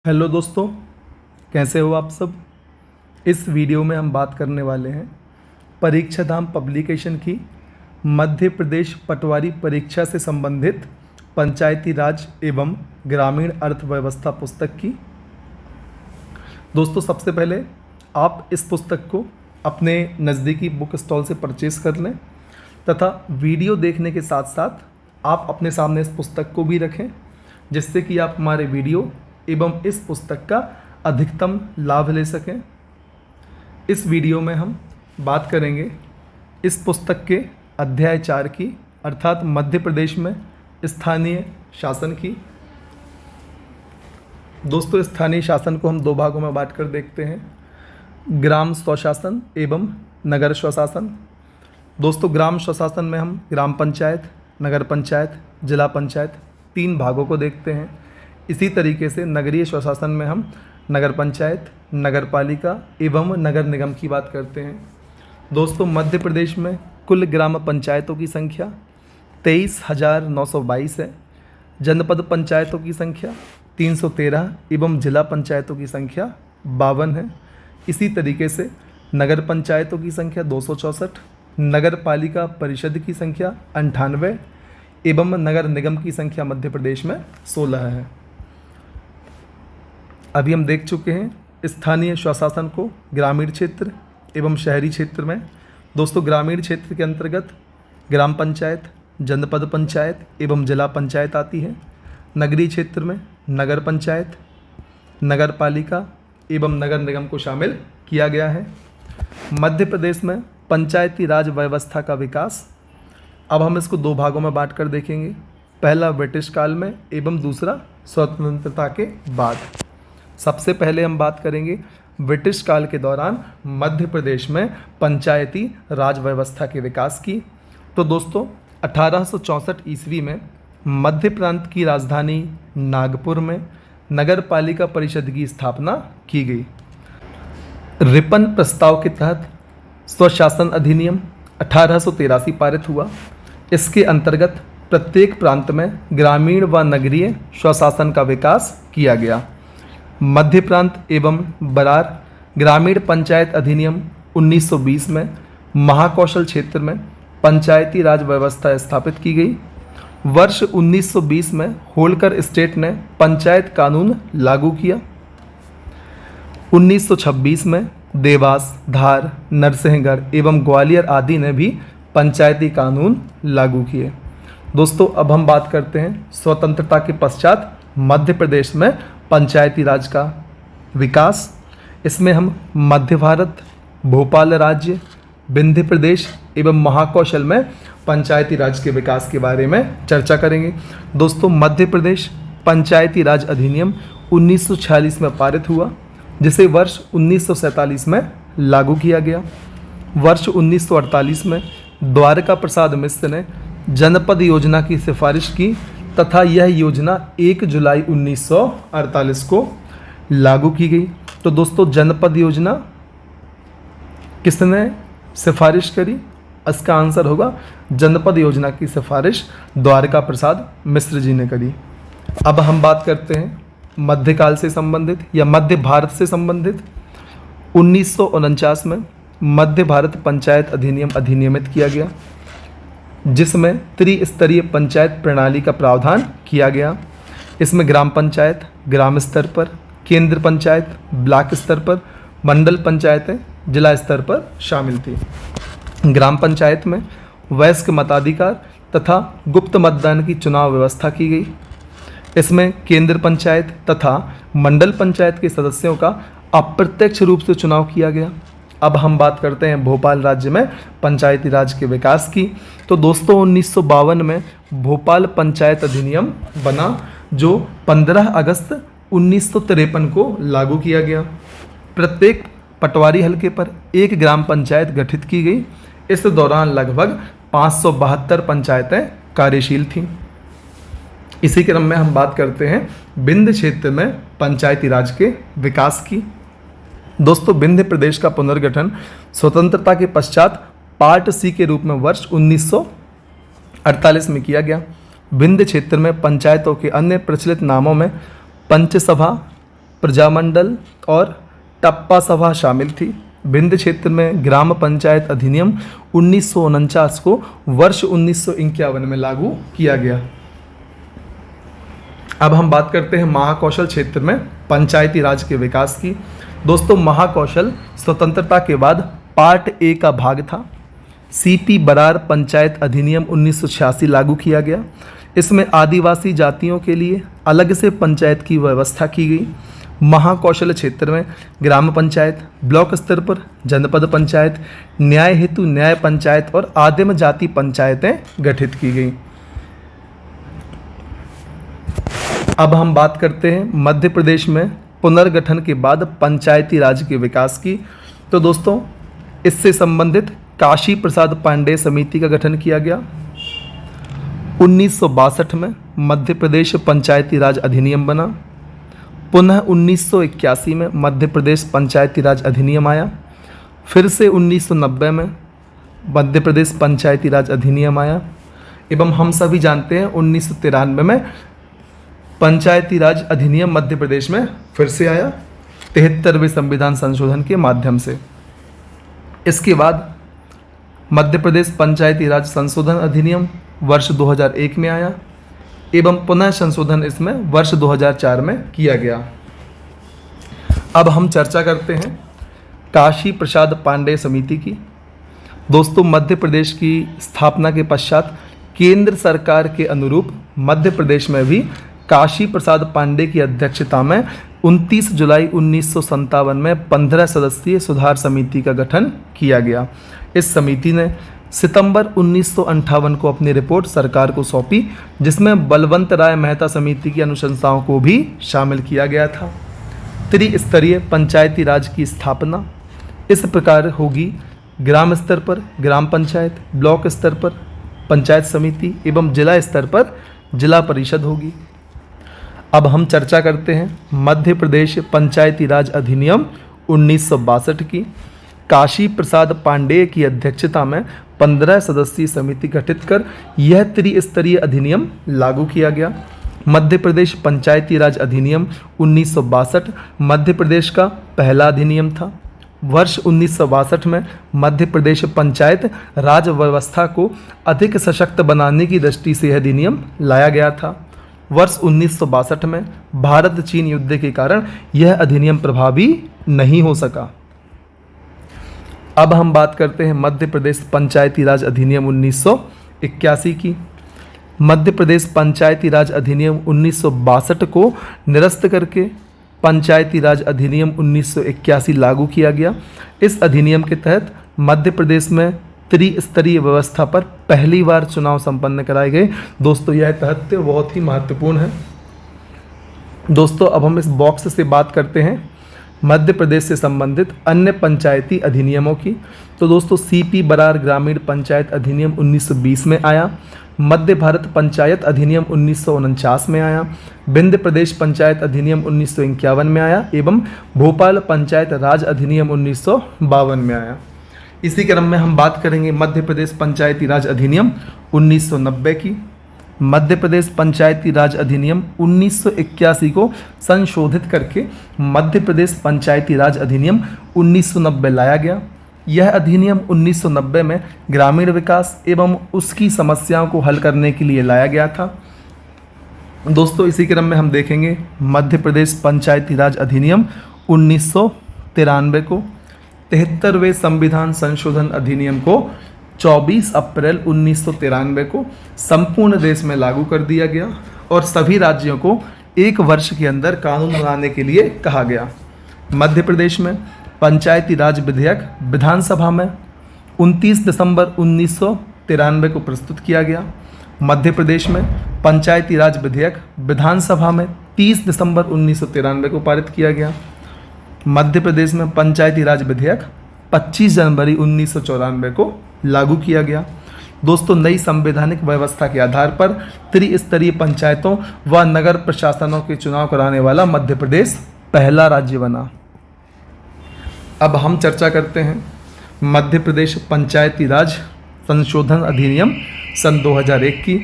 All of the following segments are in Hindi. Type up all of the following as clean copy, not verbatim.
हेलो दोस्तों, कैसे हो आप सब। इस वीडियो में हम बात करने वाले हैं परीक्षा धाम पब्लिकेशन की मध्य प्रदेश पटवारी परीक्षा से संबंधित पंचायती राज एवं ग्रामीण अर्थव्यवस्था पुस्तक की। दोस्तों, सबसे पहले आप इस पुस्तक को अपने नज़दीकी बुक स्टॉल से परचेज़ कर लें तथा वीडियो देखने के साथ साथ आप अपने सामने इस पुस्तक को भी रखें, जिससे कि आप हमारे वीडियो एवं इस पुस्तक का अधिकतम लाभ ले सकें। इस वीडियो में हम बात करेंगे इस पुस्तक के अध्याय 4 की, अर्थात मध्य प्रदेश में स्थानीय शासन की। दोस्तों, स्थानीय शासन को हम दो भागों में बांट कर देखते हैं, ग्राम स्वशासन एवं नगर स्वशासन। दोस्तों, ग्राम स्वशासन में हम ग्राम पंचायत, नगर पंचायत, जिला पंचायत 3 भागों को देखते हैं। इसी तरीके से नगरीय स्वशासन में हम नगर पंचायत, नगर पालिका एवं नगर निगम की बात करते हैं। दोस्तों, मध्य प्रदेश में कुल ग्राम पंचायतों की संख्या 23,922 है, जनपद पंचायतों की संख्या 313 एवं जिला पंचायतों की संख्या 52 है। इसी तरीके से नगर पंचायतों की संख्या 264, नगर पालिका परिषद की संख्या 98 एवं नगर निगम की संख्या मध्य प्रदेश में 16 है। अभी हम देख चुके हैं स्थानीय स्वशासन को ग्रामीण क्षेत्र एवं शहरी क्षेत्र में। दोस्तों, ग्रामीण क्षेत्र के अंतर्गत ग्राम पंचायत, जनपद पंचायत एवं जिला पंचायत आती है। नगरीय क्षेत्र में नगर पंचायत, नगर पालिका एवं नगर निगम को शामिल किया गया है। मध्य प्रदेश में पंचायती राज व्यवस्था का विकास, अब हम इसको 2 भागों में बांट कर देखेंगे, पहला ब्रिटिश काल में एवं दूसरा स्वतंत्रता के बाद। सबसे पहले हम बात करेंगे ब्रिटिश काल के दौरान मध्य प्रदेश में पंचायती राज व्यवस्था के विकास की। तो दोस्तों, 1864 ईस्वी में मध्य प्रांत की राजधानी नागपुर में नगर पालिका परिषद की स्थापना की गई। रिपन प्रस्ताव के तहत स्वशासन अधिनियम 1883 पारित हुआ। इसके अंतर्गत प्रत्येक प्रांत में ग्रामीण व नगरीय स्वशासन का विकास किया गया। मध्य प्रांत एवं बरार ग्रामीण पंचायत अधिनियम 1920 में महाकौशल क्षेत्र में पंचायती राज व्यवस्था स्थापित की गई। वर्ष 1920 में होलकर स्टेट ने पंचायत कानून लागू किया। 1926 में देवास, धार, नरसिंहगढ़ एवं ग्वालियर आदि ने भी पंचायती कानून लागू किए। दोस्तों, अब हम बात करते हैं स्वतंत्रता के पश्चात मध्य प्रदेश में पंचायती राज का विकास। इसमें हम मध्य भारत, भोपाल राज्य, विंध्य प्रदेश एवं महाकौशल में पंचायती राज के विकास के बारे में चर्चा करेंगे। दोस्तों, मध्य प्रदेश पंचायती राज अधिनियम 1946 में पारित हुआ, जिसे वर्ष 1947 में लागू किया गया। वर्ष 1948 में द्वारका प्रसाद मिश्र ने जनपद योजना की सिफारिश की तथा यह योजना 1 जुलाई 1948 को लागू की गई। तो दोस्तों, जनपद योजना किसने सिफारिश करी? इसका आंसर होगा जनपद योजना की सिफारिश द्वारका प्रसाद मिश्र जी ने करी। अब हम बात करते हैं मध्यकाल से संबंधित या मध्य भारत से संबंधित। 1949 में मध्य भारत पंचायत अधिनियम अधिनियमित किया गया, जिसमें त्रिस्तरीय पंचायत प्रणाली का प्रावधान किया गया। इसमें ग्राम पंचायत ग्राम स्तर पर, केंद्र पंचायत ब्लॉक स्तर पर, मंडल पंचायतें जिला स्तर पर शामिल थी। ग्राम पंचायत में वयस्क मताधिकार तथा गुप्त मतदान की चुनाव व्यवस्था की गई। इसमें केंद्र पंचायत तथा मंडल पंचायत के सदस्यों का अप्रत्यक्ष रूप से चुनाव किया गया। अब हम बात करते हैं भोपाल राज्य में पंचायती राज के विकास की। तो दोस्तों, 1952 में भोपाल पंचायत अधिनियम बना, जो 15 अगस्त 1953 को लागू किया गया। प्रत्येक पटवारी हलके पर एक ग्राम पंचायत गठित की गई। इस दौरान लगभग 572 पंचायतें कार्यशील थीं। इसी क्रम में हम बात करते हैं विंध्य क्षेत्र में पंचायती राज के विकास की। दोस्तों, विंध्य प्रदेश का पुनर्गठन स्वतंत्रता के पश्चात पार्ट सी के रूप में वर्ष 1948 में किया गया। विंध्य क्षेत्र में पंचायतों के अन्य प्रचलित नामों में पंचसभा, प्रजामंडल और टप्पा सभा शामिल थी। विंध्य क्षेत्र में ग्राम पंचायत अधिनियम 1949 को वर्ष 1951 में लागू किया गया। अब हम बात करते हैं महाकौशल क्षेत्र में पंचायती राज के विकास की। दोस्तों, महाकौशल स्वतंत्रता के बाद पार्ट ए का भाग था। सीपी बरार पंचायत अधिनियम 1986 लागू किया गया। इसमें आदिवासी जातियों के लिए अलग से पंचायत की व्यवस्था की गई। महाकौशल क्षेत्र में ग्राम पंचायत, ब्लॉक स्तर पर जनपद पंचायत, न्याय हेतु न्याय पंचायत और आदिम जाति पंचायतें गठित की गई। अब हम बात करते हैं मध्य प्रदेश में पुनर्गठन के बाद पंचायती राज के विकास की। तो दोस्तों, इससे संबंधित काशी प्रसाद पांडेय समिति का गठन किया गया। 1962 में मध्य प्रदेश पंचायती राज अधिनियम बना। पुनः 1981 में मध्य प्रदेश पंचायती राज अधिनियम आया। फिर से 1990 में मध्य प्रदेश पंचायती राज अधिनियम आया एवं हम सभी जानते हैं 1993 में पंचायती राज अधिनियम मध्य प्रदेश में फिर से आया 73वें संविधान संशोधन के माध्यम से। इसके बाद मध्य प्रदेश पंचायती राज संशोधन अधिनियम वर्ष 2001 में आया एवं पुनः संशोधन इसमें वर्ष 2004 में किया गया। अब हम चर्चा करते हैं काशी प्रसाद पांडेय समिति की। दोस्तों, मध्य प्रदेश की स्थापना के पश्चात केंद्र सरकार के अनुरूप मध्य प्रदेश में भी काशी प्रसाद पांडेय की अध्यक्षता में 29 जुलाई 1957 में 15 सदस्यीय सुधार समिति का गठन किया गया। इस समिति ने सितंबर 1958 को अपनी रिपोर्ट सरकार को सौंपी, जिसमें बलवंत राय मेहता समिति की अनुशंसाओं को भी शामिल किया गया था। त्रिस्तरीय पंचायती राज की स्थापना इस प्रकार होगी: ग्राम स्तर पर ग्राम पंचायत, ब्लॉक स्तर पर पंचायत समिति एवं जिला स्तर पर जिला परिषद होगी। अब हम चर्चा करते हैं मध्य प्रदेश पंचायती राज अधिनियम 1962 की। काशी प्रसाद पांडेय की अध्यक्षता में 15 सदस्यीय समिति गठित कर यह त्रिस्तरीय अधिनियम लागू किया गया। मध्य प्रदेश पंचायती राज अधिनियम 1962 मध्य प्रदेश का पहला अधिनियम था। वर्ष 1962 में मध्य प्रदेश पंचायत राज व्यवस्था को अधिक सशक्त बनाने की दृष्टि से यह अधिनियम लाया गया था। वर्ष 1962 में भारत चीन युद्ध के कारण यह अधिनियम प्रभावी नहीं हो सका। अब हम बात करते हैं मध्य प्रदेश पंचायती राज अधिनियम 1981 की। मध्य प्रदेश पंचायती राज अधिनियम 1962 को निरस्त करके पंचायती राज अधिनियम 1981 लागू किया गया। इस अधिनियम के तहत मध्य प्रदेश में त्रिस्तरीय व्यवस्था पर पहली बार चुनाव संपन्न कराए गए। दोस्तों, यह तथ्य बहुत ही महत्वपूर्ण है। दोस्तों, अब हम इस बॉक्स से बात करते हैं मध्य प्रदेश से संबंधित अन्य पंचायती अधिनियमों की। तो दोस्तों, सीपी बरार ग्रामीण पंचायत अधिनियम 1920 में आया। मध्य भारत पंचायत अधिनियम 1949 में आया। विंध्य प्रदेश पंचायत अधिनियम 1951 में आया एवं भोपाल पंचायत राज अधिनियम 1952 में आया। इसी क्रम में हम बात करेंगे मध्य प्रदेश पंचायती राज अधिनियम 1990 की। मध्य प्रदेश पंचायती राज अधिनियम 1981 को संशोधित करके मध्य प्रदेश पंचायती राज अधिनियम 1990 लाया गया। यह अधिनियम 1990 में ग्रामीण विकास एवं उसकी समस्याओं को हल करने के लिए लाया गया था। दोस्तों, इसी क्रम में हम देखेंगे मध्य प्रदेश पंचायती राज अधिनियम 1993 को। 73वें संविधान संशोधन अधिनियम को 24 अप्रैल 1993 को संपूर्ण देश में लागू कर दिया गया और सभी राज्यों को 1 वर्ष के अंदर कानून बनाने के लिए कहा गया। मध्य प्रदेश में पंचायती राज विधेयक विधानसभा में 29 दिसंबर 1993 को प्रस्तुत किया गया। मध्य प्रदेश में पंचायती राज विधेयक विधानसभा में 30 दिसंबर 1993 को पारित किया गया। मध्य प्रदेश में पंचायती राज विधेयक 25 जनवरी 1994 को लागू किया गया। दोस्तों, नई संवैधानिक व्यवस्था के आधार पर त्रिस्तरीय पंचायतों व नगर प्रशासनों के चुनाव कराने वाला मध्य प्रदेश पहला राज्य बना। अब हम चर्चा करते हैं मध्य प्रदेश पंचायती राज संशोधन अधिनियम सन 2001 की।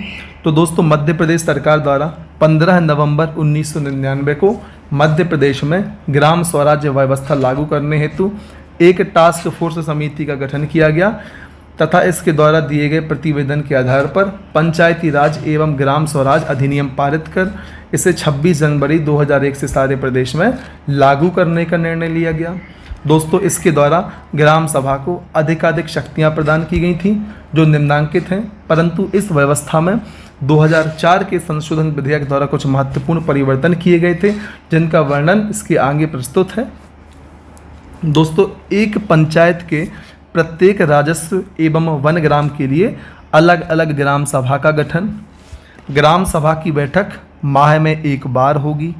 तो दोस्तों, मध्य प्रदेश सरकार द्वारा 15 नवंबर 1999 को मध्य प्रदेश में ग्राम स्वराज्य व्यवस्था लागू करने हेतु एक टास्क फोर्स समिति का गठन किया गया तथा इसके द्वारा दिए गए प्रतिवेदन के आधार पर पंचायती राज एवं ग्राम स्वराज अधिनियम पारित कर इसे 26 जनवरी 2001 से सारे प्रदेश में लागू करने का निर्णय लिया गया। दोस्तों, इसके द्वारा ग्राम सभा को अधिकाधिक शक्तियां प्रदान की गई थीं जो निम्नांकित हैं, परंतु इस व्यवस्था में 2004 के संशोधन विधेयक द्वारा कुछ महत्वपूर्ण परिवर्तन किए गए थे जिनका वर्णन इसके आगे प्रस्तुत है। दोस्तों, एक पंचायत के प्रत्येक राजस्व एवं वन ग्राम के लिए अलग अलग ग्राम सभा का गठन। ग्राम सभा की बैठक माह में एक बार होगी।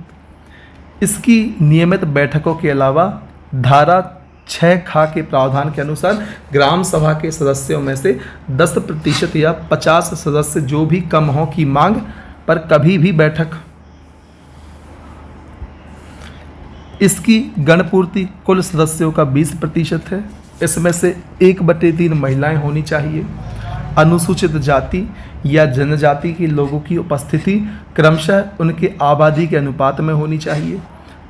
इसकी नियमित बैठकों के अलावा धारा 6 खा के प्रावधान के अनुसार ग्राम सभा के सदस्यों में से 10% या 50 सदस्य जो भी कम हो की मांग पर कभी भी बैठक। इसकी गणपूर्ति कुल सदस्यों का 20% है। इसमें से 1/3 महिलाएं होनी चाहिए। अनुसूचित जाति या जनजाति के लोगों की उपस्थिति क्रमशः उनके आबादी के अनुपात में होनी चाहिए।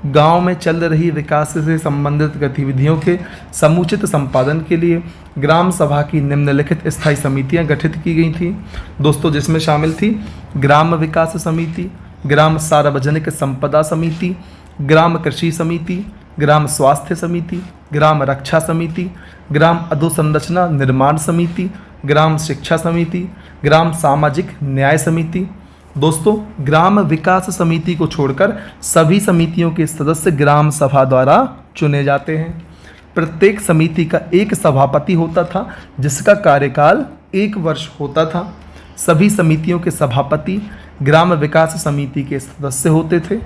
गांव में चल रही विकास से संबंधित गतिविधियों के समुचित संपादन के लिए ग्राम सभा की निम्नलिखित स्थायी समितियां गठित की गई थीं। दोस्तों, जिसमें शामिल थी ग्राम विकास समिति, ग्राम सार्वजनिक संपदा समिति, ग्राम कृषि समिति, ग्राम स्वास्थ्य समिति, ग्राम रक्षा समिति, ग्राम अधोसंरचना निर्माण समिति, ग्राम शिक्षा समिति, ग्राम सामाजिक न्याय समिति। दोस्तों, ग्राम विकास समिति को छोड़कर सभी समितियों के सदस्य ग्राम सभा द्वारा चुने जाते हैं। प्रत्येक समिति का एक सभापति होता था जिसका कार्यकाल 1 वर्ष होता था। सभी समितियों के सभापति ग्राम विकास समिति के सदस्य होते थे।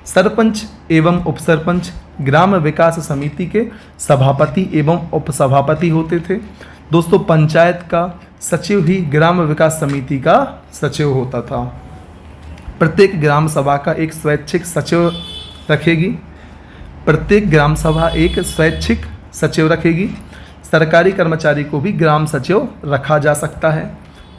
सरपंच एवं उपसरपंच ग्राम विकास समिति के सभापति एवं उपसभापति होते थे। दोस्तों, पंचायत का सचिव ही ग्राम विकास समिति का सचिव होता था। प्रत्येक ग्राम सभा का एक स्वैच्छिक सचिव रखेगी। प्रत्येक ग्राम सभा एक स्वैच्छिक सचिव रखेगी। सरकारी कर्मचारी को भी ग्राम सचिव रखा जा सकता है।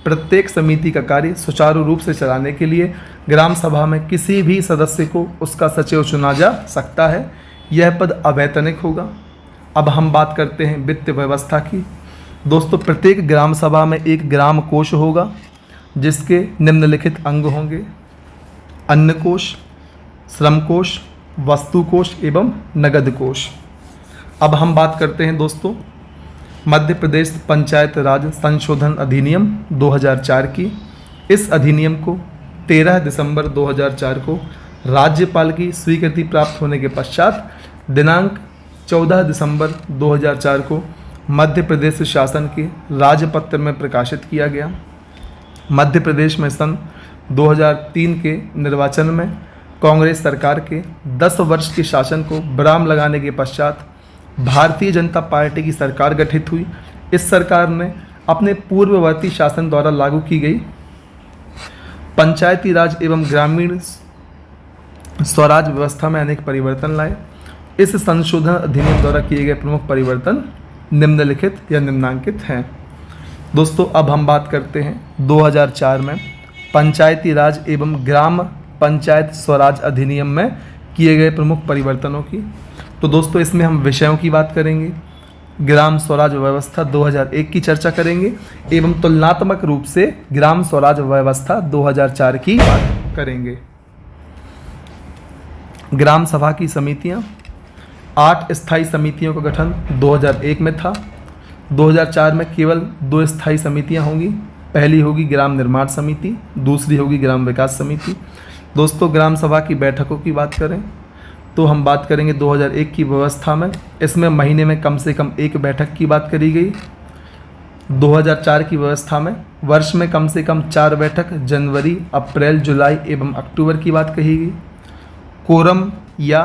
प्रत्येक समिति का कार्य सुचारू रूप से चलाने के लिए ग्राम सभा में किसी भी सदस्य को उसका सचिव चुना जा सकता है। यह पद अवैतनिक होगा। अब हम बात करते हैं वित्त व्यवस्था की। दोस्तों, प्रत्येक ग्राम सभा में एक ग्राम कोष होगा जिसके निम्नलिखित अंग होंगे: अन्न कोष, श्रम कोष, वस्तु कोष एवं नगद कोष। अब हम बात करते हैं दोस्तों मध्य प्रदेश पंचायत राज संशोधन अधिनियम 2004 की। इस अधिनियम को 13 दिसंबर 2004 को राज्यपाल की स्वीकृति प्राप्त होने के पश्चात दिनांक 14 दिसंबर 2004 को मध्य प्रदेश शासन के राजपत्र में प्रकाशित किया गया। मध्य प्रदेश में सन 2003 के निर्वाचन में कांग्रेस सरकार के 10 वर्ष के शासन को विराम लगाने के पश्चात भारतीय जनता पार्टी की सरकार गठित हुई। इस सरकार ने अपने पूर्ववर्ती शासन द्वारा लागू की गई पंचायती राज एवं ग्रामीण स्वराज व्यवस्था में अनेक परिवर्तन लाए। इस संशोधन अधिनियम द्वारा किए गए प्रमुख परिवर्तन निम्नलिखित या निम्नांकित हैं। दोस्तों, अब हम बात करते हैं 2004 में पंचायती राज एवं ग्राम पंचायत स्वराज अधिनियम में किए गए प्रमुख परिवर्तनों की। तो दोस्तों, इसमें हम विषयों की बात करेंगे, ग्राम स्वराज व्यवस्था 2001 की चर्चा करेंगे एवं तुलनात्मक रूप से ग्राम स्वराज व्यवस्था 2004 की बात करेंगे। ग्राम सभा की समितियां 8 स्थायी समितियों का गठन 2001 में था। 2004 में केवल 2 स्थायी समितियां होंगी। पहली होगी ग्राम निर्माण समिति, दूसरी होगी ग्राम विकास समिति। दोस्तों, ग्राम सभा की बैठकों की बात करें तो हम बात करेंगे 2001 की व्यवस्था में। इसमें महीने में कम से कम 1 बैठक की बात करी गई। 2004 की व्यवस्था में वर्ष में कम से कम 4 बैठक जनवरी, अप्रैल, जुलाई एवं अक्टूबर की बात कही गई। कोरम या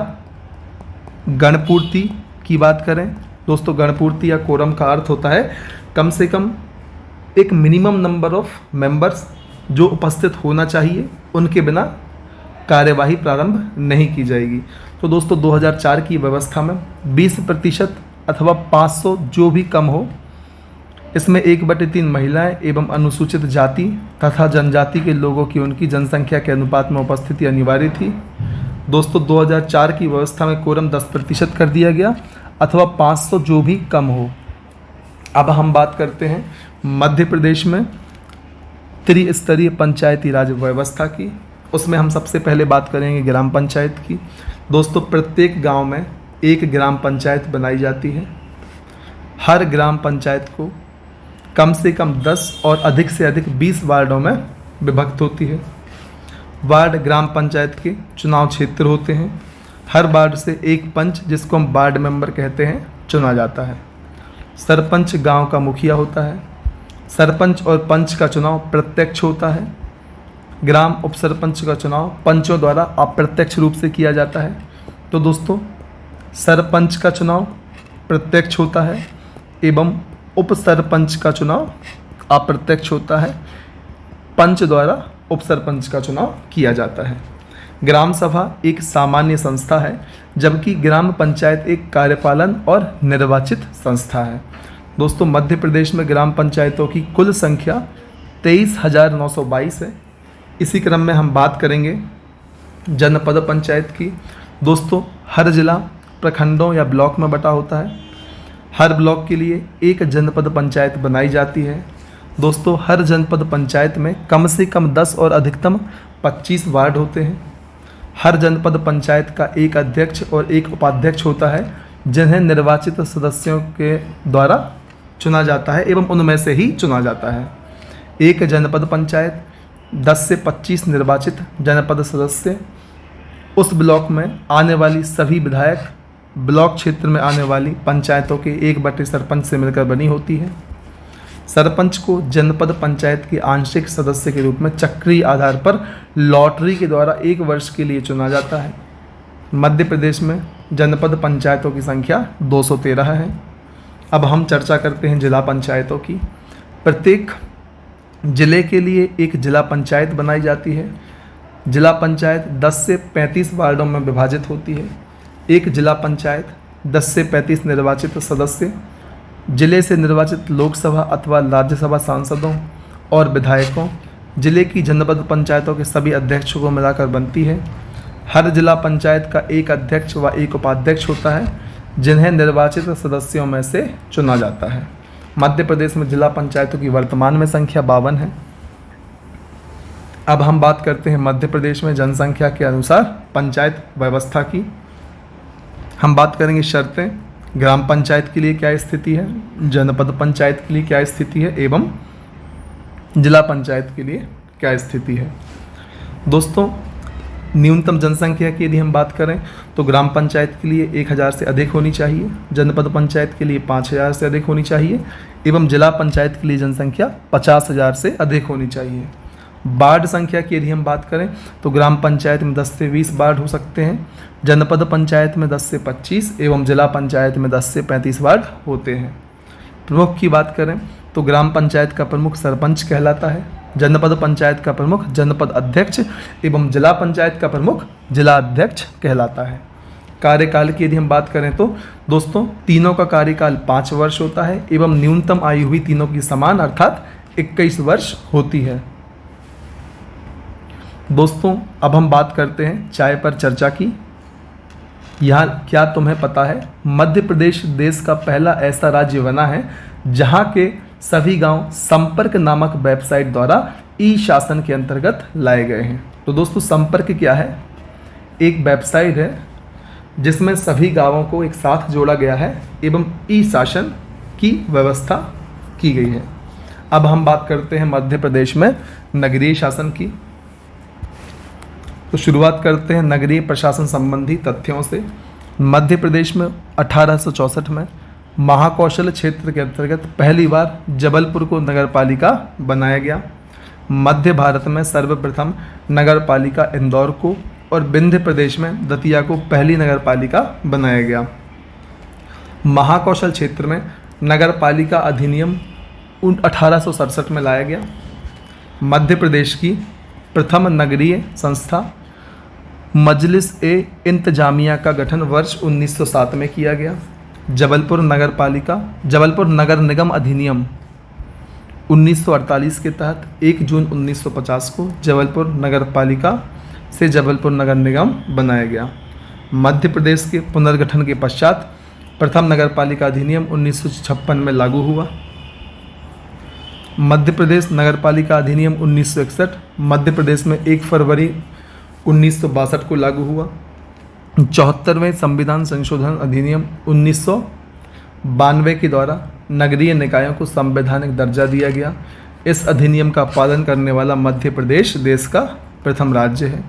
गणपूर्ति की बात करें दोस्तों, गणपूर्ति या कोरम का अर्थ होता है कम से कम एक मिनिमम नंबर ऑफ मेंबर्स जो उपस्थित होना चाहिए, उनके बिना कार्यवाही प्रारंभ नहीं की जाएगी। तो दोस्तों, 2004 की व्यवस्था में 20% अथवा 500 जो भी कम हो, इसमें 1/3 महिलाएं एवं अनुसूचित जाति तथा जनजाति के लोगों की उनकी जनसंख्या के अनुपात में उपस्थिति अनिवार्य थी। दोस्तों 2004 की व्यवस्था में कोरम 10% कर दिया गया अथवा 500 जो भी कम हो। अब हम बात करते हैं मध्य प्रदेश में त्रिस्तरीय पंचायती राज व्यवस्था की। उसमें हम सबसे पहले बात करेंगे ग्राम पंचायत की। दोस्तों प्रत्येक गांव में एक ग्राम पंचायत बनाई जाती है। हर ग्राम पंचायत को कम से कम 10 और अधिक से अधिक 20 वार्डों में विभक्त होती है। वार्ड ग्राम पंचायत के चुनाव क्षेत्र होते हैं। हर वार्ड से एक पंच, जिसको हम वार्ड मेंबर कहते हैं, चुना जाता है। सरपंच गांव का मुखिया होता है। सरपंच और पंच का चुनाव प्रत्यक्ष होता है। ग्राम उप सरपंच का चुनाव पंचों द्वारा अप्रत्यक्ष रूप से किया जाता है। तो दोस्तों सरपंच का चुनाव प्रत्यक्ष होता है एवं उप सरपंच का चुनाव अप्रत्यक्ष होता है। पंच द्वारा उप सरपंच का चुनाव किया जाता है। ग्राम सभा एक सामान्य संस्था है, जबकि ग्राम पंचायत एक कार्यपालन और निर्वाचित संस्था है। दोस्तों मध्य प्रदेश में ग्राम पंचायतों की कुल संख्या 23,922 है। इसी क्रम में हम बात करेंगे जनपद पंचायत की। दोस्तों हर जिला प्रखंडों या ब्लॉक में बटा होता है। हर ब्लॉक के लिए एक जनपद पंचायत बनाई जाती है। दोस्तों हर जनपद पंचायत में कम से कम 10 और अधिकतम 25 वार्ड होते हैं। हर जनपद पंचायत का एक अध्यक्ष और एक उपाध्यक्ष होता है, जिन्हें निर्वाचित सदस्यों के द्वारा चुना जाता है एवं उनमें से ही चुना जाता है। एक जनपद पंचायत 10 से 25 निर्वाचित जनपद सदस्य, उस ब्लॉक में आने वाली सभी विधायक, ब्लॉक क्षेत्र में आने वाली पंचायतों के 1/3 सरपंच से मिलकर बनी होती है। सरपंच को जनपद पंचायत के आंशिक सदस्य के रूप में चक्रीय आधार पर लॉटरी के द्वारा 1 वर्ष के लिए चुना जाता है। मध्य प्रदेश में जनपद पंचायतों की संख्या 213 है। अब हम चर्चा करते हैं जिला पंचायतों की। प्रत्येक जिले के लिए एक जिला पंचायत बनाई जाती है। जिला पंचायत 10 से 35 वार्डों में विभाजित होती है। एक जिला पंचायत 10 से 35 निर्वाचित सदस्य, जिले से निर्वाचित लोकसभा अथवा राज्यसभा सांसदों और विधायकों, जिले की जनपद पंचायतों के सभी अध्यक्षों को मिलाकर बनती है। हर जिला पंचायत का एक अध्यक्ष व एक उपाध्यक्ष होता है, जिन्हें निर्वाचित सदस्यों में से चुना जाता है। मध्य प्रदेश में जिला पंचायतों की वर्तमान में संख्या 52 है। अब हम बात करते हैं मध्य प्रदेश में जनसंख्या के अनुसार पंचायत व्यवस्था की। हम बात करेंगे शर्तें, ग्राम पंचायत के लिए क्या स्थिति है, जनपद पंचायत के लिए क्या स्थिति है एवं जिला पंचायत के लिए क्या स्थिति है। दोस्तों न्यूनतम जनसंख्या की यदि हम बात करें तो ग्राम पंचायत के लिए 1000 से अधिक होनी चाहिए, जनपद पंचायत के लिए 5000 से अधिक होनी चाहिए एवं जिला पंचायत के लिए जनसंख्या 50,000 से अधिक होनी चाहिए। वार्ड संख्या की यदि हम बात करें तो ग्राम पंचायत में 10 से 20 वार्ड हो सकते हैं, जनपद पंचायत में 10 से 25 एवं जिला पंचायत में 10 से 35 वार्ड होते हैं। प्रमुख की बात करें तो ग्राम पंचायत का प्रमुख सरपंच कहलाता है, जनपद पंचायत का प्रमुख जनपद अध्यक्ष एवं जिला पंचायत का प्रमुख जिला अध्यक्ष कहलाता है। कार्यकाल की यदि हम बात करें तो दोस्तों तीनों का कार्यकाल 5 वर्ष होता है एवं न्यूनतम आयु भी तीनों की समान अर्थात 21 वर्ष होती है। दोस्तों अब हम बात करते हैं चाय पर चर्चा की। यहाँ क्या तुम्हें पता है, मध्य प्रदेश देश का पहला ऐसा राज्य बना है जहाँ के सभी गांव संपर्क नामक वेबसाइट द्वारा ई शासन के अंतर्गत लाए गए हैं। तो दोस्तों संपर्क क्या है, एक वेबसाइट है जिसमें सभी गांवों को एक साथ जोड़ा गया है एवं ई शासन की व्यवस्था की गई है। अब हम बात करते हैं मध्य प्रदेश में नगरीय शासन की। तो शुरुआत करते हैं नगरीय प्रशासन संबंधी तथ्यों से। मध्य प्रदेश में 1864 में महाकौशल क्षेत्र के अंतर्गत पहली बार जबलपुर को नगरपालिका बनाया गया। मध्य भारत में सर्वप्रथम नगरपालिका इंदौर को और विंध्य प्रदेश में दतिया को पहली नगरपालिका बनाया गया। महाकौशल क्षेत्र में नगरपालिका अधिनियम 1867 में लाया गया। मध्य प्रदेश की प्रथम नगरीय संस्था मजलिस ए इंतजामिया का गठन वर्ष 1907 में किया गया। जबलपुर नगर निगम अधिनियम 1948 के तहत 1 जून 1950 को जबलपुर नगर पालिका से जबलपुर नगर निगम बनाया गया। मध्य प्रदेश के पुनर्गठन के पश्चात प्रथम नगर पालिका अधिनियम 1956 में लागू हुआ। मध्य प्रदेश नगर पालिका अधिनियम 1961 मध्य प्रदेश में 1 फरवरी 1962 को लागू हुआ। 74वें संविधान संशोधन अधिनियम 1992 के द्वारा नगरीय निकायों को संवैधानिक दर्जा दिया गया। इस अधिनियम का पालन करने वाला मध्य प्रदेश देश का प्रथम राज्य है।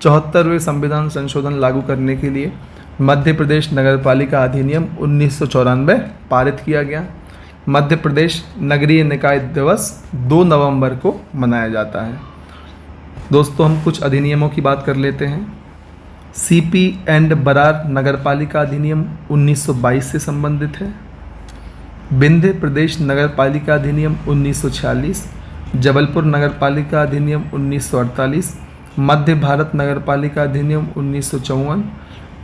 74वें संविधान संशोधन लागू करने के लिए मध्य प्रदेश नगर पालिका अधिनियम 1994 पारित किया गया। मध्य प्रदेश नगरीय निकाय दिवस 2 नवंबर को मनाया जाता है। दोस्तों, हम कुछ अधिनियमों की बात कर लेते हैं। सीपी एंड बरार नगर पालिका अधिनियम 1922 से संबंधित है। विंध्य प्रदेश नगर पालिका अधिनियम 1946, जबलपुर नगर पालिका अधिनियम 1948, मध्य भारत नगर पालिका अधिनियम 1954,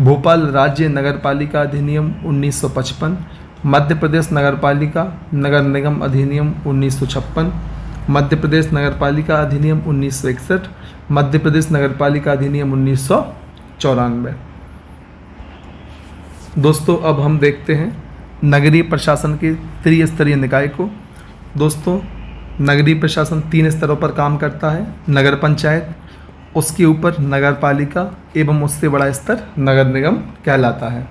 भोपाल राज्य नगर पालिका अधिनियम 1955, मध्य प्रदेश नगर पालिका नगर निगम अधिनियम 1956, मध्य प्रदेश नगर पालिका अधिनियम 1961, मध्य प्रदेश नगर पालिका अधिनियम 1994। दोस्तों, अब हम देखते हैं नगरीय प्रशासन के त्रिस्तरीय निकाय को। दोस्तों, नगरीय प्रशासन 3 स्तरों पर काम करता है। नगर पंचायत, उसके ऊपर नगर पालिका एवं उससे बड़ा स्तर नगर निगम कहलाता है।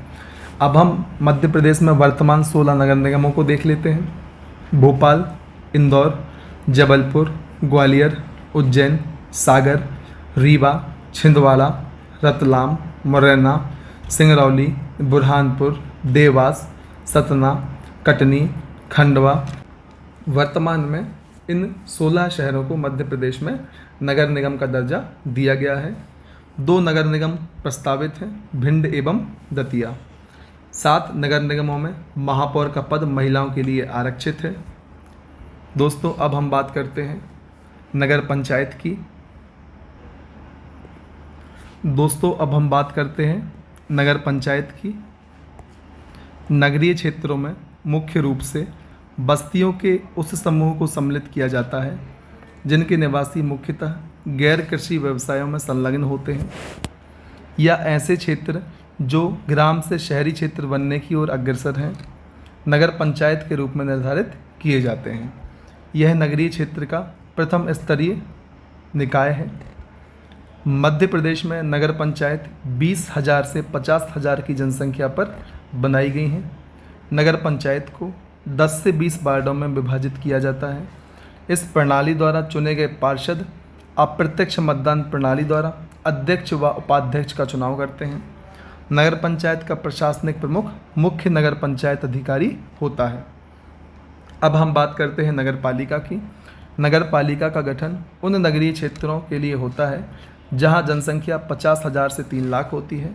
अब हम मध्य प्रदेश में वर्तमान 16 नगर निगमों को देख लेते हैं। भोपाल, इंदौर, जबलपुर, ग्वालियर, उज्जैन, सागर, रीवा, छिंदवाड़ा, रतलाम, मुरैना, सिंगरौली, बुरहानपुर, देवास, सतना, कटनी, खंडवा। वर्तमान में इन 16 शहरों को मध्य प्रदेश में नगर निगम का दर्जा दिया गया है। 2 नगर निगम प्रस्तावित हैं, भिंड एवं दतिया। 7 नगर निगमों में महापौर का पद महिलाओं के लिए आरक्षित है। दोस्तों, अब हम बात करते हैं नगर पंचायत की। नगर पंचायत की। नगरीय क्षेत्रों में मुख्य रूप से बस्तियों के उस समूह को सम्मिलित किया जाता है जिनके निवासी मुख्यतः गैर कृषि व्यवसायों में संलग्न होते हैं, या ऐसे क्षेत्र जो ग्राम से शहरी क्षेत्र बनने की ओर अग्रसर हैं, नगर पंचायत के रूप में निर्धारित किए जाते हैं। यह नगरीय क्षेत्र का प्रथम स्तरीय निकाय है। मध्य प्रदेश में नगर पंचायत 20,000 से 50,000 की जनसंख्या पर बनाई गई हैं। नगर पंचायत को 10 से 20 वार्डों में विभाजित किया जाता है। इस प्रणाली द्वारा चुने गए पार्षद अप्रत्यक्ष मतदान प्रणाली द्वारा अध्यक्ष व उपाध्यक्ष का चुनाव करते हैं। नगर पंचायत का प्रशासनिक प्रमुख मुख्य नगर पंचायत अधिकारी होता है। अब हम बात करते हैं नगर पालिका की। नगर पालिका का गठन उन नगरीय क्षेत्रों के लिए होता है जहां जनसंख्या 50,000 से 3 लाख होती है।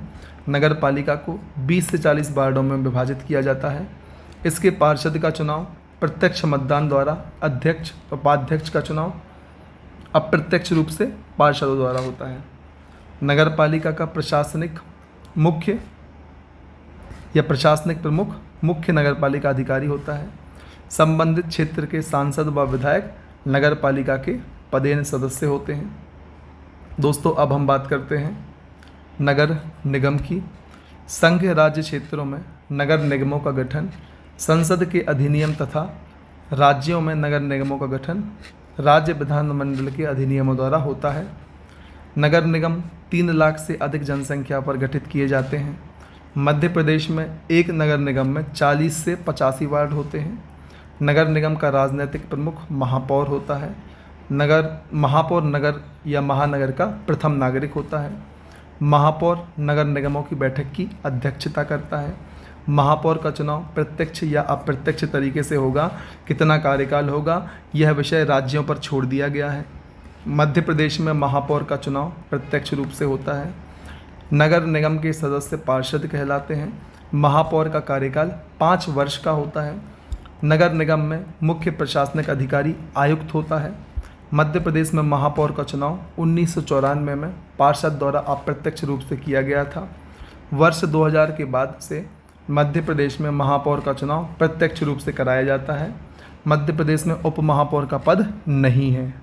नगर पालिका को 20 से 40 वार्डों में विभाजित किया जाता है। इसके पार्षद का चुनाव प्रत्यक्ष मतदान द्वारा, अध्यक्ष उपाध्यक्ष का चुनाव अप्रत्यक्ष रूप से पार्षदों द्वारा होता है। नगर पालिका का प्रशासनिक प्रमुख मुख्य नगर पालिका अधिकारी होता है। संबंधित क्षेत्र के सांसद व विधायक नगर पालिका के पदेन सदस्य होते हैं। दोस्तों, अब हम बात करते हैं नगर निगम की। संघ राज्य क्षेत्रों में नगर निगमों का गठन संसद के अधिनियम तथा राज्यों में नगर निगमों का गठन राज्य विधानमंडल के अधिनियमों द्वारा होता है। नगर निगम 3 लाख से अधिक जनसंख्या पर गठित किए जाते हैं। मध्य प्रदेश में एक नगर निगम में 40 से 85 वार्ड होते हैं। नगर निगम का राजनीतिक प्रमुख महापौर होता है। महापौर नगर या महानगर का प्रथम नागरिक होता है। महापौर नगर निगमों की बैठक की अध्यक्षता करता है। महापौर का चुनाव प्रत्यक्ष या अप्रत्यक्ष तरीके से होगा, कितना कार्यकाल होगा यह विषय राज्यों पर छोड़ दिया गया है। मध्य प्रदेश में महापौर का चुनाव प्रत्यक्ष रूप से होता है। नगर निगम के सदस्य पार्षद कहलाते हैं। महापौर का कार्यकाल 5 वर्ष का होता है। नगर निगम में मुख्य प्रशासनिक अधिकारी आयुक्त होता है। मध्य प्रदेश में महापौर का चुनाव 1994 में पार्षद द्वारा अप्रत्यक्ष रूप से किया गया था। वर्ष 2000 के बाद से मध्य प्रदेश में महापौर का चुनाव प्रत्यक्ष रूप से कराया जाता है। मध्य प्रदेश में उप महापौर का पद नहीं है।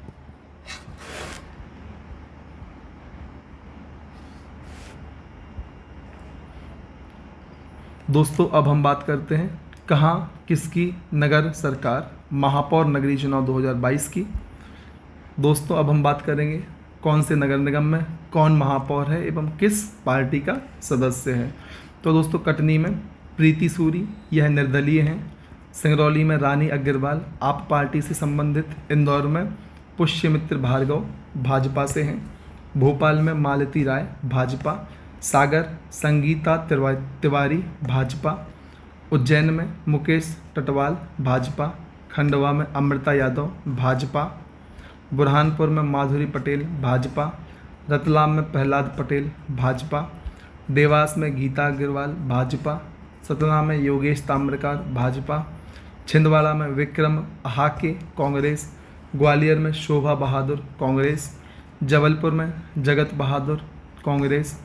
दोस्तों अब हम बात करते हैं कहाँ किसकी नगर सरकार, महापौर नगरीय चुनाव 2022 की। दोस्तों अब हम बात करेंगे कौन से नगर निगम में कौन महापौर है एवं किस पार्टी का सदस्य है। तो दोस्तों कटनी में प्रीति सूरी, यह निर्दलीय हैं। सिंगरौली में रानी अग्रवाल, आप पार्टी से संबंधित। इंदौर में पुष्यमित्र भार्गव, भाजपा से हैं। भोपाल में मालती राय, भाजपा। सागर संगीता तिवारी, भाजपा। उज्जैन में मुकेश टटवाल, भाजपा। खंडवा में अमृता यादव, भाजपा। बुरहानपुर में माधुरी पटेल, भाजपा। रतलाम में प्रहलाद पटेल, भाजपा। देवास में गीता अग्रवाल, भाजपा। सतना में योगेश ताम्रकार, भाजपा। छिंदवाड़ा में विक्रम हाके, कांग्रेस। ग्वालियर में शोभा बहादुर, कांग्रेस। जबलपुर में जगत बहादुर, कांग्रेस।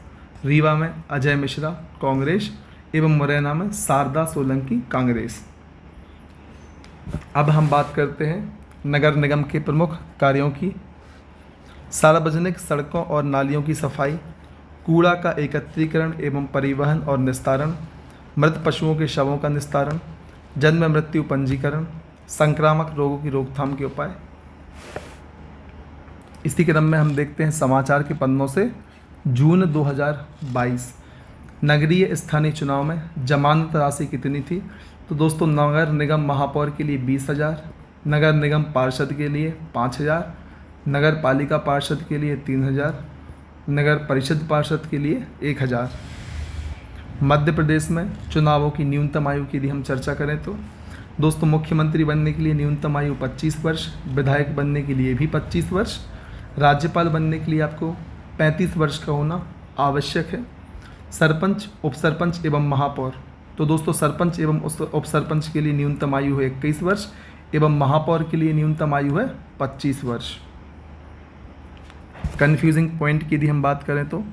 रीवा में अजय मिश्रा, कांग्रेस। एवं मुरैना में शारदा सोलंकी, कांग्रेस। अब हम बात करते हैं नगर निगम के प्रमुख कार्यों की। सार्वजनिक सड़कों और नालियों की सफाई, कूड़ा का एकत्रीकरण एवं परिवहन और निस्तारण, मृत पशुओं के शवों का निस्तारण, जन्म मृत्यु पंजीकरण, संक्रामक रोगों की रोकथाम के उपाय। इसी क्रम में हम देखते हैं समाचार के पन्नों से जून 2022 नगरीय स्थानीय चुनाव में जमानत राशि कितनी थी। तो दोस्तों नगर निगम महापौर के लिए 20,000, नगर निगम पार्षद के लिए 5,000, नगर पालिका पार्षद के लिए 3,000, नगर परिषद पार्षद के लिए 1,000। मध्य प्रदेश में चुनावों की न्यूनतम आयु की यदि हम चर्चा करें तो दोस्तों मुख्यमंत्री बनने के लिए न्यूनतम आयु 25 वर्ष, विधायक बनने के लिए भी 25 वर्ष, राज्यपाल बनने के लिए आपको 35 वर्ष का होना आवश्यक है। सरपंच, उपसरपंच एवं महापौर, तो दोस्तों सरपंच एवं उपसरपंच के लिए न्यूनतम आयु है 21 वर्ष एवं महापौर के लिए न्यूनतम आयु है 25 वर्ष। कन्फ्यूजिंग पॉइंट की यदि हम बात करें तो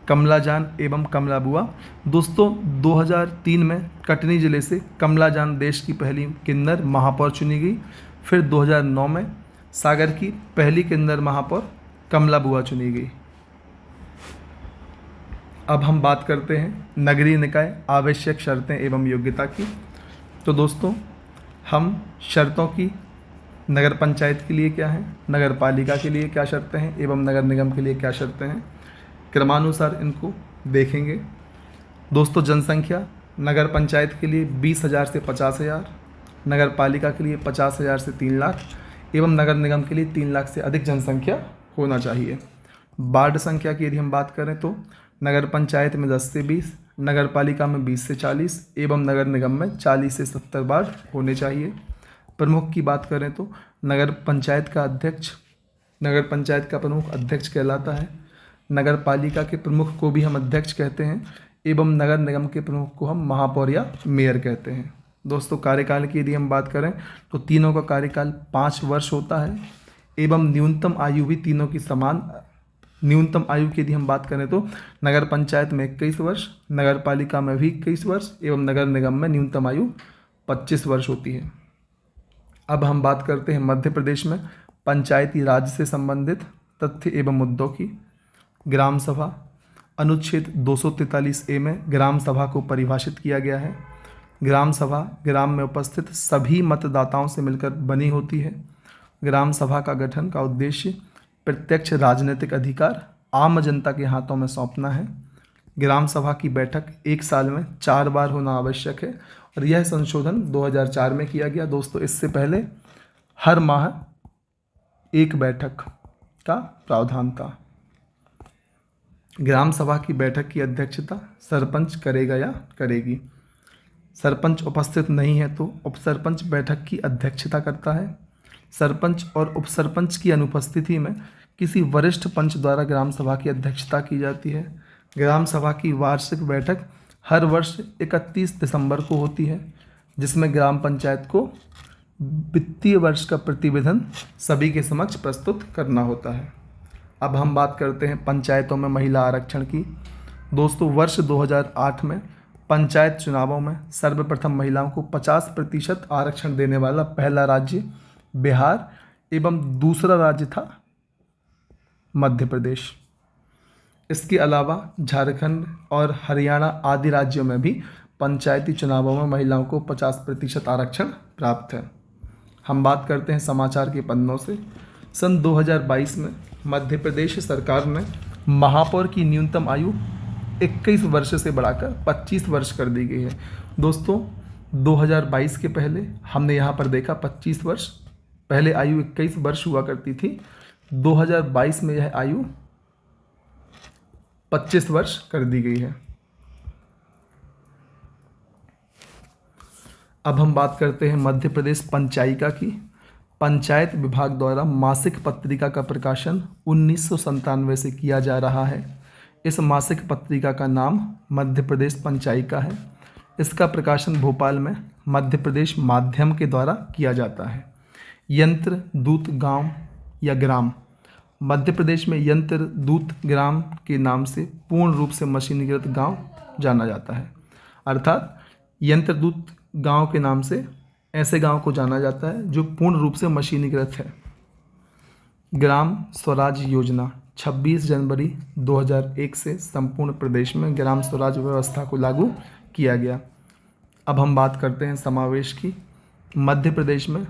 कमला जान एवं कमला बुआ, दोस्तों 2003 में कटनी जिले से कमला जान देश की पहली किन्नर महापौर चुनी गई। फिर 2009 में सागर की पहली किन्नर महापौर कमला बुआ चुनी गई। अब हम बात करते हैं नगरीय निकाय आवश्यक शर्तें एवं योग्यता की। तो दोस्तों हम शर्तों की नगर पंचायत के लिए क्या है, नगर पालिका के लिए क्या शर्तें हैं एवं नगर निगम के लिए क्या शर्तें हैं, क्रमानुसार इनको देखेंगे। दोस्तों जनसंख्या नगर पंचायत के लिए 20,000 से 50,000, नगर पालिका के लिए 50,000 से 3 लाख एवं नगर निगम के लिए 3 लाख से अधिक जनसंख्या होना चाहिए। वार्ड संख्या की यदि हम बात करें तो नगर पंचायत में 10 से 20, नगर पालिका में 20 से 40 एवं नगर निगम में 40 से 70 वार्ड होने चाहिए। प्रमुख की बात करें तो नगर पंचायत का अध्यक्ष नगर पंचायत का प्रमुख अध्यक्ष कहलाता है। नगर पालिका के प्रमुख को भी हम अध्यक्ष कहते हैं एवं नगर निगम के प्रमुख को हम महापौर या मेयर कहते हैं। दोस्तों कार्यकाल की यदि हम बात करें तो तीनों का कार्यकाल 5 वर्ष होता है एवं न्यूनतम आयु भी तीनों की समान। न्यूनतम आयु की यदि हम बात करें तो नगर पंचायत में 21 वर्ष, नगर पालिका में भी 21 वर्ष एवं नगर निगम में न्यूनतम आयु 25 वर्ष होती है। अब हम बात करते हैं मध्य प्रदेश में पंचायती राज से संबंधित तथ्य एवं मुद्दों की। ग्राम सभा, अनुच्छेद 243A में ग्राम सभा को परिभाषित किया गया है। ग्राम सभा ग्राम में उपस्थित सभी मतदाताओं से मिलकर बनी होती है। ग्राम सभा का गठन का उद्देश्य प्रत्यक्ष राजनीतिक अधिकार आम जनता के हाथों में सौंपना है। ग्राम सभा की बैठक 1 साल में 4 बार होना आवश्यक है और यह संशोधन 2004 में किया गया। दोस्तों इससे पहले हर माह 1 बैठक का प्रावधान था। ग्राम सभा की बैठक की अध्यक्षता सरपंच करेगा या करेगी। सरपंच उपस्थित नहीं है तो उपसरपंच बैठक की अध्यक्षता करता है। सरपंच और उपसरपंच की अनुपस्थिति में किसी वरिष्ठ पंच द्वारा ग्राम सभा की अध्यक्षता की जाती है। ग्राम सभा की वार्षिक बैठक हर वर्ष 31 दिसंबर को होती है, जिसमें ग्राम पंचायत को वित्तीय वर्ष का प्रतिवेदन सभी के समक्ष प्रस्तुत करना होता है। अब हम बात करते हैं पंचायतों में महिला आरक्षण की। दोस्तों वर्ष 2008 में पंचायत चुनावों में सर्वप्रथम महिलाओं को 50% आरक्षण देने वाला पहला राज्य बिहार एवं दूसरा राज्य था मध्य प्रदेश। इसके अलावा झारखंड और हरियाणा आदि राज्यों में भी पंचायती चुनावों में महिलाओं को 50% आरक्षण प्राप्त है। हम बात करते हैं समाचार के पन्नों से। सन 2022 में मध्य प्रदेश सरकार ने महापौर की न्यूनतम आयु 21 वर्ष से बढ़ाकर 25 वर्ष कर दी गई है। दोस्तों 2022 के पहले हमने यहाँ पर देखा 25 वर्ष, पहले आयु 21 वर्ष हुआ करती थी। 2022 में यह आयु 25 वर्ष कर दी गई है। अब हम बात करते हैं मध्य प्रदेश पंचायिका की। पंचायत विभाग द्वारा मासिक पत्रिका का प्रकाशन 1997 से किया जा रहा है। इस मासिक पत्रिका का नाम मध्य प्रदेश पंचायिका है। इसका प्रकाशन भोपाल में मध्य प्रदेश माध्यम के द्वारा किया जाता है। यंत्र दूत गांव या ग्राम, मध्य प्रदेश में यंत्र दूत ग्राम के नाम से पूर्ण रूप से मशीनीकृत गांव जाना जाता है। अर्थात यंत्र दूत गांव के नाम से ऐसे गांव को जाना जाता है जो पूर्ण रूप से मशीनीकृत है। ग्राम स्वराज योजना 26 जनवरी 2001 से संपूर्ण प्रदेश में ग्राम स्वराज व्यवस्था को लागू किया गया। अब हम बात करते हैं समावेश की। मध्य प्रदेश में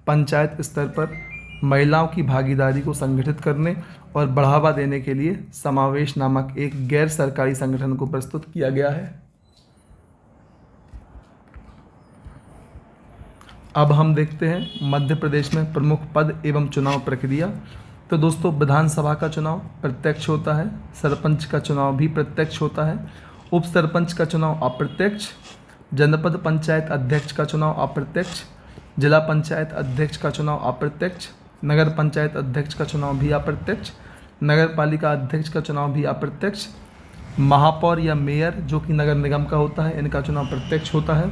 पंचायत स्तर पर महिलाओं की भागीदारी को संगठित करने और बढ़ावा देने के लिए समावेश नामक एक गैर सरकारी संगठन को प्रस्तुत किया गया है। अब हम देखते हैं मध्य प्रदेश में प्रमुख पद एवं चुनाव प्रक्रिया। तो दोस्तों विधानसभा का चुनाव प्रत्यक्ष होता है, सरपंच का चुनाव भी प्रत्यक्ष होता है, उप सरपंच का चुनाव अप्रत्यक्ष, जनपद पंचायत अध्यक्ष का चुनाव अप्रत्यक्ष, जिला पंचायत अध्यक्ष का चुनाव अप्रत्यक्ष, नगर पंचायत अध्यक्ष का चुनाव भी अप्रत्यक्ष, नगर पालिका अध्यक्ष का चुनाव भी अप्रत्यक्ष, महापौर या मेयर जो कि नगर निगम का होता है इनका चुनाव प्रत्यक्ष होता है,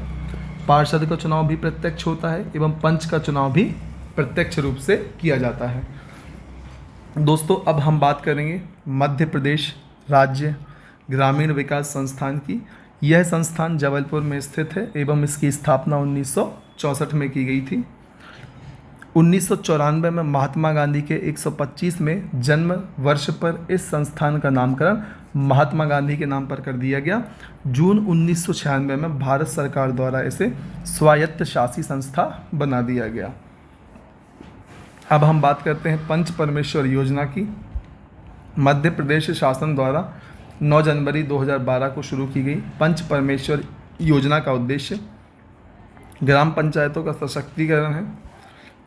पार्षद का चुनाव भी प्रत्यक्ष होता है एवं पंच का चुनाव भी प्रत्यक्ष रूप से किया जाता है। दोस्तों अब हम बात करेंगे मध्य प्रदेश राज्य ग्रामीण विकास संस्थान की। यह संस्थान जबलपुर में स्थित है एवं इसकी स्थापना 1964 में की गई थी। 1994 में महात्मा गांधी के 125वें जन्म वर्ष पर इस संस्थान का नामकरण महात्मा गांधी के नाम पर कर दिया गया। जून 1996 में भारत सरकार द्वारा इसे स्वायत्त शासी संस्था बना दिया गया। अब हम बात करते हैं पंच परमेश्वर योजना की। मध्य प्रदेश शासन द्वारा 9 जनवरी 2012 को शुरू की गई पंच परमेश्वर योजना का उद्देश्य ग्राम पंचायतों का सशक्तिकरण है।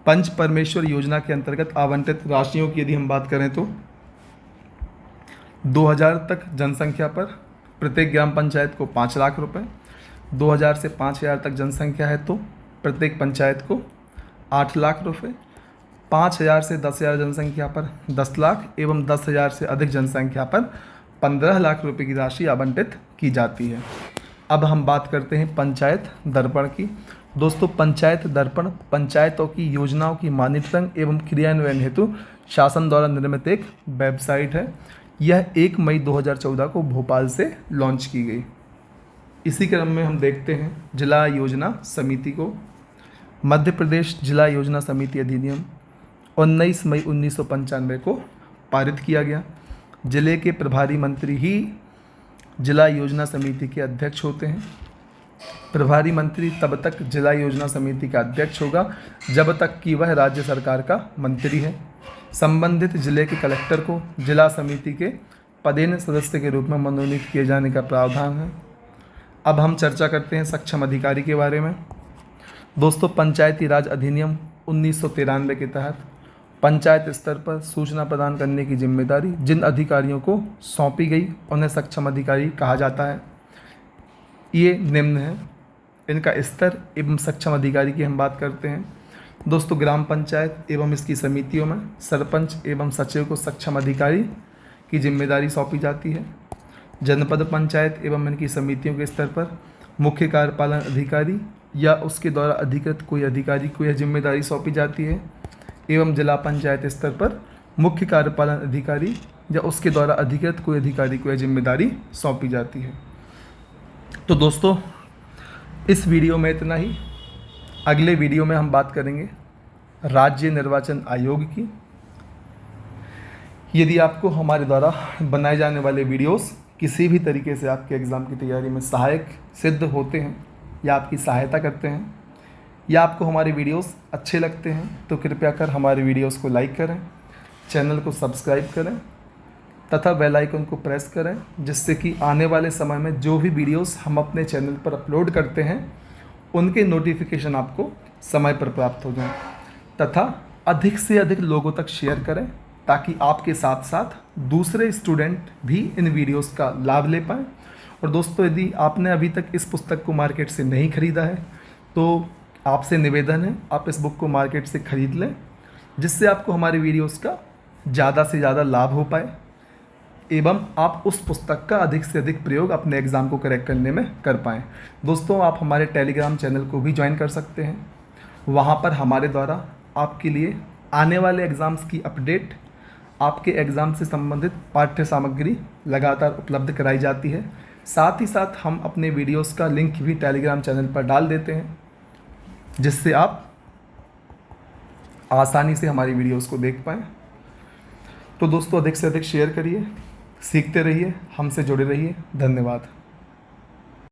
पंच परमेश्वर योजना के अंतर्गत आवंटित राशियों की यदि हम बात करें तो 2000 तक जनसंख्या पर प्रत्येक ग्राम पंचायत को 5 लाख रुपए, 2000 से 5000 तक जनसंख्या है तो प्रत्येक पंचायत को 8 लाख रुपए, 5000 से 10,000 जनसंख्या पर 10 लाख एवं 10,000 से अधिक जनसंख्या पर 15 लाख रुपए की राशि आवंटित की जाती है। अब हम बात करते हैं पंचायत दर्पण की। दोस्तों पंचायत दर्पण पंचायतों की योजनाओं की मॉनिटरिंग एवं क्रियान्वयन हेतु शासन द्वारा निर्मित एक वेबसाइट है। यह 1 मई 2014 को भोपाल से लॉन्च की गई। इसी क्रम में हम देखते हैं जिला योजना समिति को। मध्य प्रदेश जिला योजना समिति अधिनियम 19 मई 1995 को पारित किया गया। जिले के प्रभारी मंत्री ही जिला योजना समिति के अध्यक्ष होते हैं। प्रभारी मंत्री तब तक जिला योजना समिति का अध्यक्ष होगा जब तक कि वह राज्य सरकार का मंत्री है। संबंधित जिले के कलेक्टर को जिला समिति के पदेन सदस्य के रूप में मनोनीत किए जाने का प्रावधान है। अब हम चर्चा करते हैं सक्षम अधिकारी के बारे में। दोस्तों पंचायती राज अधिनियम 1993 के तहत पंचायत स्तर पर सूचना प्रदान करने की जिम्मेदारी जिन अधिकारियों को सौंपी गई उन्हें सक्षम अधिकारी कहा जाता है। ये निम्न है। इनका स्तर एवं सक्षम अधिकारी की हम बात करते हैं। दोस्तों ग्राम पंचायत एवं इसकी समितियों में सरपंच एवं सचिव को सक्षम अधिकारी की जिम्मेदारी सौंपी जाती है। जनपद पंचायत एवं इनकी समितियों के स्तर पर मुख्य कार्यपालन अधिकारी या उसके द्वारा अधिकृत कोई अधिकारी को यह जिम्मेदारी सौंपी जाती है एवं जिला पंचायत स्तर पर मुख्य कार्यपालन अधिकारी या उसके द्वारा अधिकृत कोई अधिकारी को यह जिम्मेदारी सौंपी जाती है। तो दोस्तों इस वीडियो में इतना ही। अगले वीडियो में हम बात करेंगे राज्य निर्वाचन आयोग की। यदि आपको हमारे द्वारा बनाए जाने वाले वीडियोस किसी भी तरीके से आपके एग्ज़ाम की तैयारी में सहायक सिद्ध होते हैं या आपकी सहायता करते हैं, या आपको हमारे वीडियोस अच्छे लगते हैं, तो कृपया कर हमारे वीडियोस को लाइक करें, चैनल को सब्सक्राइब करें तथा बेल आइकन को प्रेस करें, जिससे कि आने वाले समय में जो भी वीडियोस हम अपने चैनल पर अपलोड करते हैं उनके नोटिफिकेशन आपको समय पर प्राप्त हो जाएं, तथा अधिक से अधिक लोगों तक शेयर करें ताकि आपके साथ साथ दूसरे स्टूडेंट भी इन वीडियोस का लाभ ले पाएँ। और दोस्तों, यदि आपने अभी तक इस पुस्तक को मार्केट से नहीं खरीदा है तो आपसे निवेदन है आप इस बुक को मार्केट से ख़रीद लें, जिससे आपको हमारे वीडियोस का ज़्यादा से ज़्यादा लाभ हो पाए एवं आप उस पुस्तक का अधिक से अधिक प्रयोग अपने एग्ज़ाम को करेक्ट करने में कर पाएँ। दोस्तों, आप हमारे टेलीग्राम चैनल को भी ज्वाइन कर सकते हैं। वहाँ पर हमारे द्वारा आपके लिए आने वाले एग्ज़ाम्स की अपडेट, आपके एग्ज़ाम से संबंधित पाठ्य सामग्री लगातार उपलब्ध कराई जाती है। साथ ही साथ हम अपने वीडियोस का लिंक भी टेलीग्राम चैनल पर डाल देते हैं, जिससे आप आसानी से हमारी वीडियोस को देख पाएँ। तो दोस्तों, अधिक से अधिक शेयर करिए, सीखते रहिए, हमसे जुड़े रहिए। धन्यवाद।